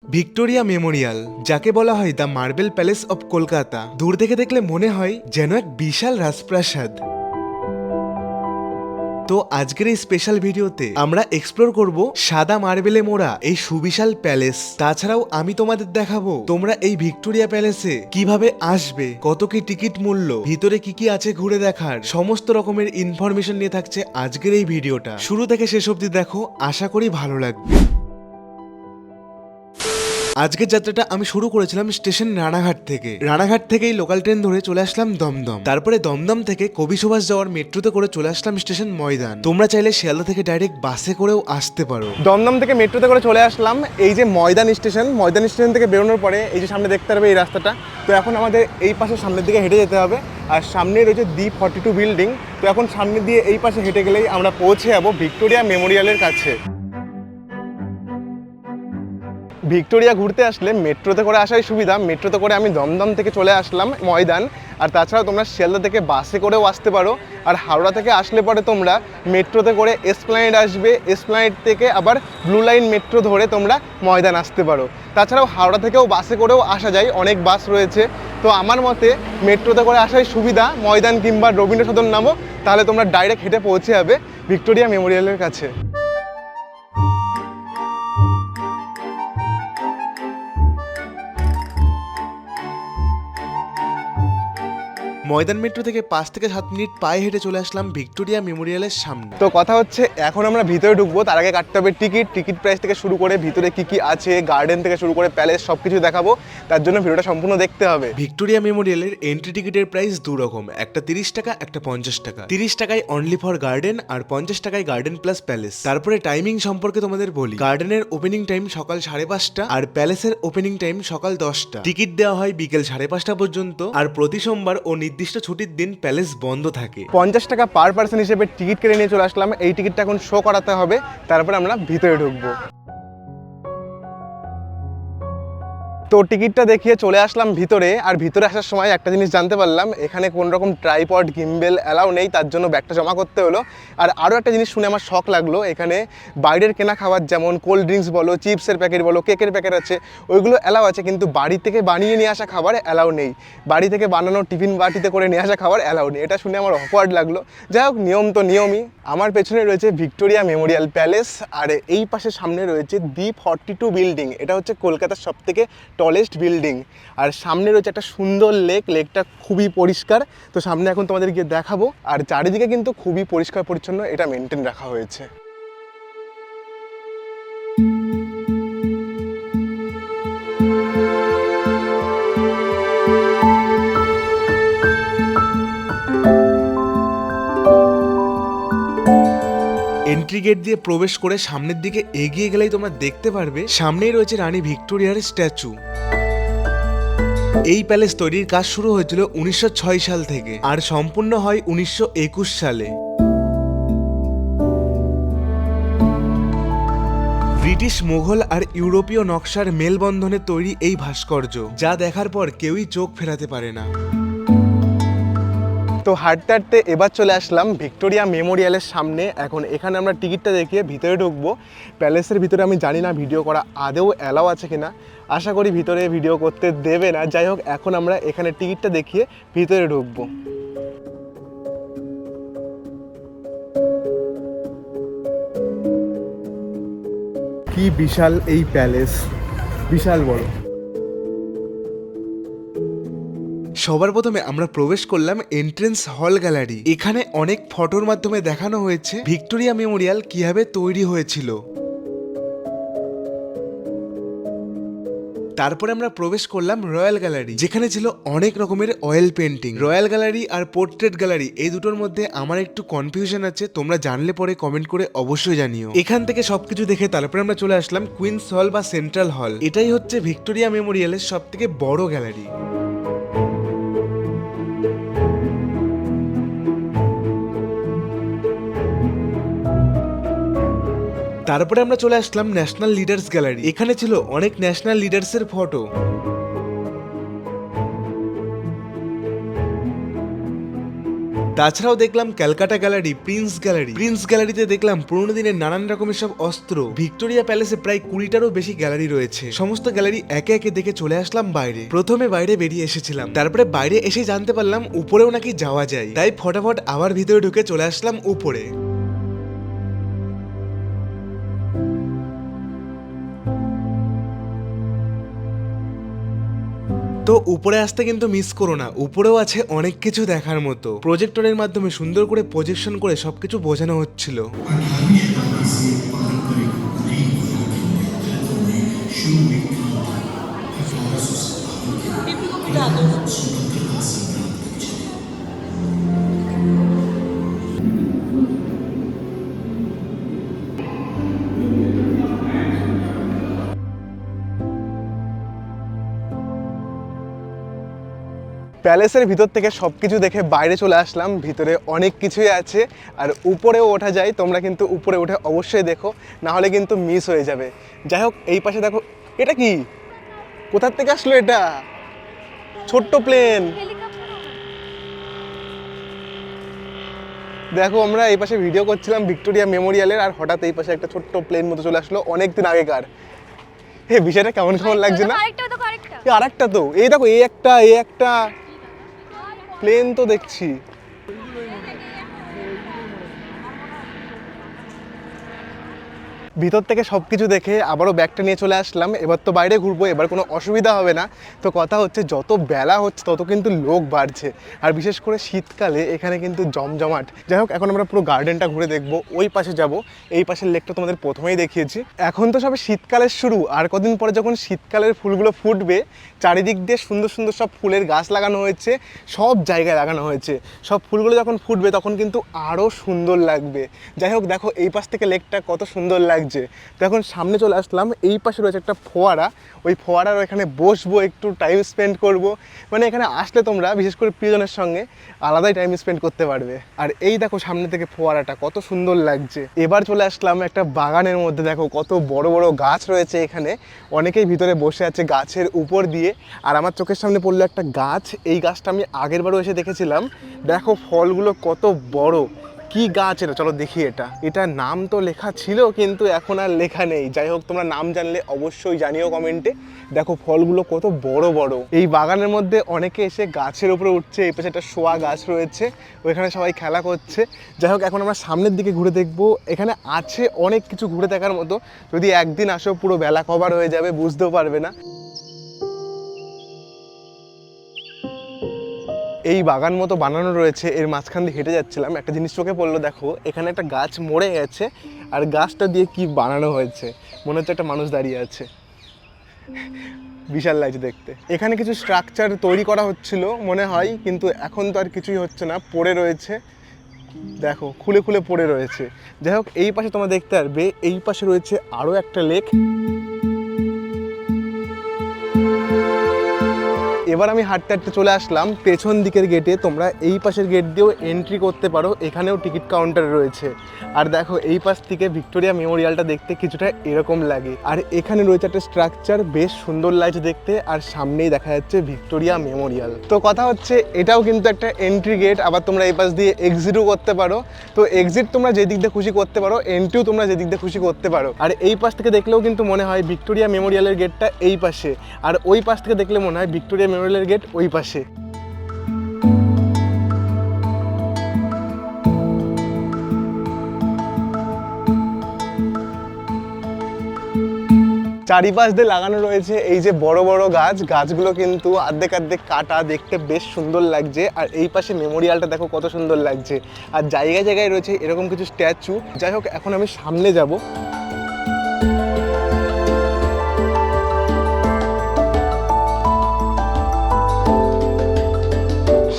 Victoria Memorial, যাকে বলা হয় the marble palace of Kolkata, দূর থেকে দেখলে মনে হয় যেন এক বিশাল রাজপ্রাসাদ। তো আজকের এই স্পেশাল ভিডিওতে আমরা এক্সপ্লোর করব সাদা মার্বেলে মোড়া এই সুবিশাল প্যালেস। তাছাড়াও আমি তোমাদের দেখাবো তোমরা এই ভিক্টোরিয়া প্যালেসে কিভাবে আসবে, কত কি টিকিট মূল্য, ভিতরে কি কি আছে ঘুরে দেখার সমস্ত রকমের ইনফরমেশন নিয়ে থাকছে আজকের এই ভিডিওটা। শুরু থেকে শেষ অবধি দেখো, আশা করি ভালো লাগবে। আজকের যাত্রাটা আমি শুরু করেছিলাম স্টেশন রানাঘাট থেকে। রানাঘাট থেকেই লোকাল ট্রেন ধরে চলে আসলাম দমদম। তারপরে দমদম থেকে কবি সুভাষ যাওয়ার মেট্রোতে করে চলে আসলাম স্টেশন ময়দান। তোমরা চাইলে শিয়ালদা থেকে ডাইরেক্ট বাসে করেও আসতে পারো। দমদম থেকে মেট্রোতে করে চলে আসলাম এই যে ময়দান স্টেশন থেকে বেরোনোর পরে এই যে সামনে দেখতে পারবে এই রাস্তাটা। তো এখন আমাদের এই পাশে সামনের দিকে হেঁটে যেতে হবে, আর সামনেই রয়েছে D42 বিল্ডিং। তো এখন সামনে দিয়ে এই পাশে হেঁটে গেলেই আমরা পৌঁছে যাবো ভিক্টোরিয়া মেমোরিয়ালের কাছে। ভিক্টোরিয়া ঘুরতে আসলে মেট্রোতে করে আসাই সুবিধা। মেট্রোতে করে আমি দমদম থেকে চলে আসলাম ময়দান, আর তাছাড়াও তোমরা শিয়ালদা থেকে বাসে করেও আসতে পারো। আর হাওড়া থেকে আসলে পরে তোমরা মেট্রোতে করে এসপ্ল্যানেড আসবে, এসপ্ল্যানেড থেকে আবার ব্লু লাইন মেট্রো ধরে তোমরা ময়দান আসতে পারো। তাছাড়াও হাওড়া থেকেও বাসে করেও আসা যায়, অনেক বাস রয়েছে। তো আমার মতে মেট্রোতে করে আসাই সুবিধা। ময়দান কিংবা রবীন্দ্র সদন নামো, তাহলে তোমরা ডাইরেক্ট হেঁটে পৌঁছে যাবে ভিক্টোরিয়া মেমোরিয়ালের কাছে। ময়দান মেট্রো থেকে 5 থেকে 7 মিনিট পায়ে হেঁটে চলে আসলাম ভিক্টোরিয়া মেমোরিয়ালের সামনে। তো কথা হচ্ছে এখন আমরা ভিতরে ঢুকবো, তার আগে কাটতে হবে টিকিট প্রাইস থেকে শুরু করে ভিতরে কি কি আছে, গার্ডেন থেকে শুরু করে প্যালেস সবকিছু দেখাবো। তার জন্য ভিডিওটা সম্পূর্ণ দেখতে হবে। ভিক্টোরিয়া মেমোরিয়ালের এন্ট্রি টিকিটের প্রাইস দু রকম, একটা 30 টাকা, একটা 50 টাকা। 30 টাকায় অনলি ফর গার্ডেন, আর 50 টাকায় গার্ডেন প্লাস প্যালেস। তারপরে টাইমিং সম্পর্কে তোমাদের বলি, গার্ডেনের ওপেনিং টাইম সকাল 5:30, আর প্যালেসের ওপেনিং টাইম সকাল 10টা। টিকিট দেওয়া হয় বিকেল 5:30 পর্যন্ত, আর প্রতি সোমবার ও নির্দিষ্ট ছুটির দিন প্যালেস বন্ধ থাকে। 50 টাকা পার পার্সন হিসেবে টিকিট কেটে নিয়ে চলে আসলাম। এই টিকিটটা এখন শো করাতে হবে, তারপরে আমরা ভিতরে ঢুকবো। তো টিকিটটা দেখিয়ে চলে আসলাম ভিতরে। আর ভিতরে আসার সময় একটা জিনিস জানতে পারলাম, এখানে কোনো রকম ট্রাইপড গিম্বেল অ্যালাউ নেই, তার জন্য ব্যাগটা জমা করতে হলো। আর আরও একটা জিনিস শুনে আমার শখ লাগলো, এখানে বাইরের কেনা খাবার যেমন কোল্ড ড্রিঙ্কস বলো, চিপসের প্যাকেট বলো, কেকের প্যাকেট আছে, ওইগুলো অ্যালাউ আছে, কিন্তু বাড়ি থেকে বানিয়ে নিয়ে আসা খাবার অ্যালাউ নেই। বাড়ি থেকে বানানো টিফিন বাটিতে করে নিয়ে আসা খাবার অ্যালাউ নেই। এটা শুনে আমার অকওয়ার্ড লাগলো। যাই হোক, নিয়ম তো নিয়মই। আমার পেছনে রয়েছে ভিক্টোরিয়া মেমোরিয়াল প্যালেস, আর এই পাশে সামনে রয়েছে D42 বিল্ডিং। এটা হচ্ছে কলকাতার সবথেকে টলেস্ট বিল্ডিং। আর সামনে রয়েছে একটা সুন্দর লেকটা খুবই পরিষ্কার। তো সামনে এখন তোমাদের গিয়ে দেখাবো। আর চারিদিকে কিন্তু খুবই পরিষ্কার পরিচ্ছন্ন এটা মেনটেন রাখা হয়েছে। এন্ট্রি গেট দিয়ে প্রবেশ করে সামনের দিকে এগিয়ে গেলেই তোমরা দেখতে পারবে সামনেই রয়েছে রানী ভিক্টোরিয়ার স্ট্যাচু। এই প্যালেস তৈরির কাজ শুরু হয়েছিল 1906 সাল থেকে, আর সম্পূর্ণ হয় 1921 সালে। ব্রিটিশ, মোঘল আর ইউরোপীয় নকশার মেলবন্ধনে তৈরি এই ভাস্কর্য, যা দেখার পর কেউই চোখ ফেরাতে পারে না। তো হাঁটতে হাঁটতে এবার চলে আসলাম ভিক্টোরিয়া মেমোরিয়ালের সামনে। এখন এখানে আমরা টিকিটটা দেখিয়ে ভিতরে ঢুকবো। প্যালেসের ভিতরে আমি জানি না ভিডিও করা আদৌ অ্যালাউ আছে কিনা, আশা করি ভিতরে ভিডিও করতে দেবে না। যাই হোক, এখন আমরা এখানে টিকিটটা দেখিয়ে ভিতরে ঢুকবো। কি বিশাল এই প্যালেস, বিশাল বড়। সবার প্রথমে আমরা প্রবেশ করলাম এন্ট্রেন্স হল গ্যালারি। এখানে অনেক ফটোর মাধ্যমে দেখানো হয়েছে ভিক্টোরিয়া মেমোরিয়াল কিভাবে তৈরি হয়েছিল। তারপরে আমরা প্রবেশ করলাম রয়্যাল গ্যালারি, যেখানে ছিল অনেক রকমের অয়েল পেন্টিং। রয়্যাল গ্যালারি আর পোর্ট্রেট গ্যালারি, এই দুটোর মধ্যে আমার একটু কনফিউশন আছে, তোমরা জানলে পরে কমেন্ট করে অবশ্যই জানিও। এখান থেকে সবকিছু দেখে তারপরে আমরা চলে আসলাম কুইন্স হল বা সেন্ট্রাল হল। এটাই হচ্ছে ভিক্টোরিয়া মেমোরিয়ালের সব থেকে বড় গ্যালারি। তারপরে আমরা চলে আসলাম ন্যাশনাল লিডার্স গ্যালারি। এখানে ছিল অনেক ন্যাশনাল লিডার্সের ফটো। তাছাড়াও দেখলাম ক্যালকাটা গ্যালারি, প্রিন্স গ্যালারিতে দেখলাম পুরোনো দিনের নানান রকমের সব অস্ত্র। ভিক্টোরিয়া প্যালেসে প্রায় 20টারও বেশি গ্যালারি রয়েছে। সমস্ত গ্যালারি একে একে দেখে চলে আসলাম বাইরে। প্রথমে বাইরে বেরিয়ে এসেছিলাম, তারপরে বাইরে এসে জানতে পারলাম উপরেও নাকি যাওয়া যায়, তাই ফটাফট আবার ভিতরে ঢুকে চলে আসলাম উপরে। তো উপরে আসতে কিন্তু মিস করো না, উপরেও আছে অনেক কিছু দেখার মতো। প্রজেক্টরের মাধ্যমে সুন্দর করে প্রজেকশন করে সবকিছু বোঝানো হচ্ছিল। প্যালেসের ভিতর থেকে সবকিছু দেখে বাইরে চলে আসলাম। ভিতরে অনেক কিছুই আছে আর উপরেও ওঠা যায়, তোমরা কিন্তু উপরে উঠে অবশ্যই দেখো, না হলে কিন্তু মিস হয়ে যাবে। যাই হোক, এই পাশে দেখো, এটা কি, কোথার থেকে আসলো এটা? ছোট্ট প্লেন। দেখো, আমরা এই পাশে ভিডিও করছিলাম ভিক্টোরিয়া মেমোরিয়ালের, আর হঠাৎ এই পাশে একটা ছোট্ট প্লেন মতো চলে আসলো, অনেকদিন আগেকার। বিষয়টা কেমন কেমন লাগছে না? আরেকটা তো, এই দেখো, এই একটা প্লেন তো দেখছি। ভিতর থেকে সবকিছু দেখে আবারও ব্যাগটা নিয়ে চলে আসলাম। এবার তো বাইরে ঘুরবো, এবার কোনো অসুবিধা হবে না। তো কথা হচ্ছে, যত বেলা হচ্ছে তত কিন্তু লোক বাড়ছে, আর বিশেষ করে শীতকালে এখানে কিন্তু জমজমাট। যাই হোক, এখন আমরা পুরো গার্ডেনটা ঘুরে দেখবো। ওই পাশে যাব, এই পাশের লেকটা তোমাদের প্রথমেই দেখিয়েছি। এখন তো সবে শীতকালের শুরু, আর কদিন পরে যখন শীতকালের ফুলগুলো ফুটবে, চারিদিক দিয়ে সুন্দর সুন্দর সব ফুলের গাছ লাগানো হয়েছে, সব জায়গায় লাগানো হয়েছে। সব ফুলগুলো যখন ফুটবে তখন কিন্তু আরও সুন্দর লাগবে। যাই হোক, দেখো এই পাশ থেকে লেকটা কত সুন্দর লাগছে। তো এখন সামনে চলে আসলাম, এই পাশে রয়েছে একটা ফোয়ারা। ওই ফোয়ারার এখানে বসবো, একটু টাইম স্পেন্ড করব। মানে এখানে আসলে তোমরা বিশেষ করে প্রিয়জনের সঙ্গে আলাদাই টাইম স্পেন্ড করতে পারবে। আর এই দেখো সামনে থেকে ফোয়ারাটা কত সুন্দর লাগছে। এবার চলে আসলাম একটা বাগানের মধ্যে, দেখো কত বড় বড় গাছ রয়েছে এখানে। অনেকেই ভিতরে বসে আছে গাছের উপর দিয়ে। আর আমার চোখের সামনে পড়লো একটা গাছ, এই গাছটা আমি আগের বারও এসে দেখেছিলাম। দেখো ফলগুলো কত বড়, কি গাছ এটা, চলো দেখি। এটার নাম তো লেখা ছিল, কিন্তু এখন আর লেখা নেই। যাই হোক, তোমরা নাম জানলে অবশ্যই জানিও কমেন্টে। দেখো ফলগুলো কত বড় বড়। এই বাগানের মধ্যে অনেকে এসে গাছের উপরে উঠছে। এই পাশে একটা শোয়া গাছ রয়েছে, ওইখানে সবাই খেলা করছে। যাই হোক, এখন আমরা সামনের দিকে ঘুরে দেখবো। এখানে আছে অনেক কিছু ঘুরে দেখার মতো। যদি একদিন আসো, পুরো বেলা কভার হয়ে যাবে, বুঝতেও পারবে না। এই বাগান মতো বানানো রয়েছে, এর মাঝখান দিয়ে হেঁটে যাচ্ছিলাম, একটা জিনিস চোখে পড়লো। দেখো এখানে একটা গাছ মরে গেছে, আর গাছটা দিয়ে কি বানানো হয়েছে, মনে হচ্ছে একটা মানুষ দাঁড়িয়ে আছে। বিশাল লাগছে দেখতে। এখানে কিছু স্ট্রাকচার তৈরি করা হচ্ছিল মনে হয়, কিন্তু এখন তো আর কিছুই হচ্ছে না, পড়ে রয়েছে। দেখো খুলে খুলে পড়ে রয়েছে। যাই হোক, এই পাশে তোমরা দেখতে পারবে, এই পাশে রয়েছে আরও একটা লেক। এবার আমি হাঁটতে হাঁটতে চলে আসলাম পেছন দিকের গেটে। তোমরা এই পাশের গেট দিয়েও এন্ট্রি করতে পারো, এখানেও টিকিট কাউন্টার রয়েছে। আর দেখো এই পাশ থেকে ভিক্টোরিয়া মেমোরিয়ালটা দেখতে কিছুটা এরকম লাগে। আর এখানে রয়েছে একটা স্ট্রাকচার, বেশ সুন্দর লাগছে দেখতে। আর সামনেই দেখা যাচ্ছে ভিক্টোরিয়া মেমোরিয়াল। তো কথা হচ্ছে, এটাও কিন্তু একটা এন্ট্রি গেট। আবার তোমরা এই পাশ দিয়ে এক্সিটও করতে পারো। তো এক্সিট তোমরা যে দিক দিয়ে খুশি করতে পারো, এন্ট্রিও তোমরা যে দিক দিয়ে খুশি করতে পারো। আর এই পাশ থেকে দেখলেও কিন্তু মনে হয় ভিক্টোরিয়া মেমোরিয়ালের গেটটা এই পাশে, আর ওই পাশ থেকে দেখলে মনে হয় ভিক্টোরিয়া মেমোরিয়ালের গেট ওই পাশে। চারিপাশ দিয়ে লাগানো রয়েছে এই যে বড় বড় গাছ, গাছগুলো কিন্তু অর্ধেক অর্ধেক কাটা, দেখতে বেশ সুন্দর লাগছে। আর এই পাশে মেমোরিয়ালটা দেখো কত সুন্দর লাগছে। আর জায়গায় জায়গায় রয়েছে এরকম কিছু স্ট্যাচু। যাই হোক, এখন আমি সামনে যাব।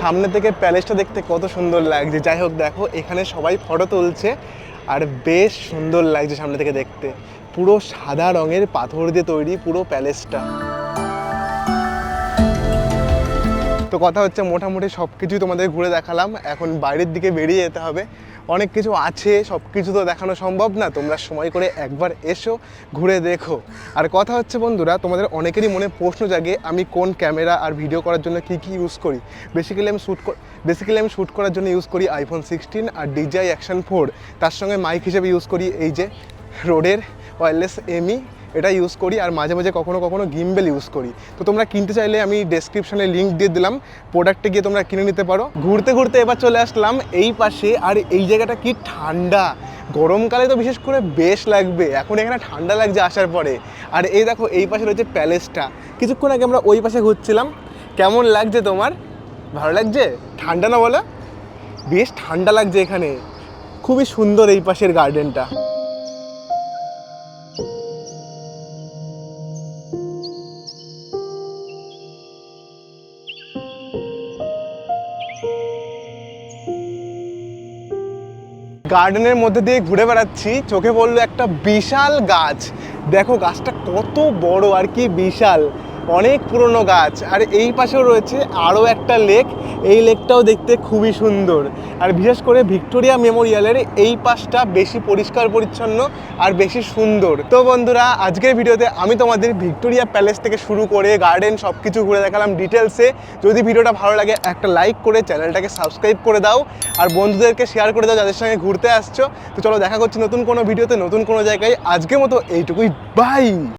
সামনে থেকে প্যালেসটা দেখতে কত সুন্দর লাগছে। যাই হোক, দেখো এখানে সবাই ফটো তুলছে, আর বেশ সুন্দর লাগছে সামনে থেকে দেখতে। পুরো সাদা রঙের পাথর দিয়ে তৈরি পুরো প্যালেসটা। তো কথা হচ্ছে মোটামুটি সব কিছুই তোমাদের ঘুরে দেখালাম, এখন বাইরের দিকে বেরিয়ে যেতে হবে। অনেক কিছু আছে, সব কিছু তো দেখানো সম্ভব না, তোমরা সময় করে একবার এসো, ঘুরে দেখো। আর কথা হচ্ছে বন্ধুরা, তোমাদের অনেকেরই মনে প্রশ্ন জাগে আমি কোন ক্যামেরা আর ভিডিও করার জন্য কি কি ইউজ করি। বেসিক্যালি আমি শ্যুট করার জন্য ইউজ করি iPhone 16 আর DJI Action 4। তার সঙ্গে মাইক হিসেবে ইউজ করি এই যে রোডের ওয়্যারলেস এমি, এটা ইউজ করি। আর মাঝে মাঝে কখনো কখনো গিম্বেল ইউজ করি। তো তোমরা কিনতে চাইলে আমি ডেসক্রিপশনে লিঙ্ক দিয়ে দিলাম, প্রোডাক্টে গিয়ে তোমরা কিনে নিতে পারো। ঘুরতে ঘুরতে এবার চলে আসলাম এই পাশে, আর এই জায়গাটা কি ঠান্ডা, গরমকালে তো বিশেষ করে বেশ লাগবে, এখন এখানে ঠান্ডা লাগছে আসার পরে। আর এই দেখো এই পাশে রয়েছে প্যালেসটা, কিছুক্ষণ আগে আমরা ওই পাশে ঘুরছিলাম। কেমন লাগছে তোমার? ভালো লাগছে? ঠান্ডা না বলো? বেশ ঠান্ডা লাগছে এখানে, খুবই সুন্দর এই পাশের গার্ডেনটা। গার্ডেনের মধ্যে দিয়ে ঘুরে বেড়াচ্ছি, চোখে পড়লো একটা বিশাল গাছ। দেখো গাছটা কত বড় আর কি বিশাল, অনেক পুরনো গাছ। আর এই পাশেও রয়েছে আরও একটা লেক, এই লেকটাও দেখতে খুবই সুন্দর। আর বিশেষ করে ভিক্টোরিয়া মেমোরিয়ালের এই পাশটা বেশি পরিষ্কার পরিচ্ছন্ন আর বেশি সুন্দর। তো বন্ধুরা, আজকের ভিডিওতে আমি তোমাদের ভিক্টোরিয়া প্যালেস থেকে শুরু করে গার্ডেন সব কিছু ঘুরে দেখালাম ডিটেলসে। যদি ভিডিওটা ভালো লাগে একটা লাইক করে চ্যানেলটাকে সাবস্ক্রাইব করে দাও, আর বন্ধুদেরকে শেয়ার করে দাও যাদের সঙ্গে ঘুরতে আসছো। তো চলো দেখা করছি নতুন কোনো ভিডিওতে, নতুন কোনো জায়গায়। আজকের মতো এইটুকুই, বাই।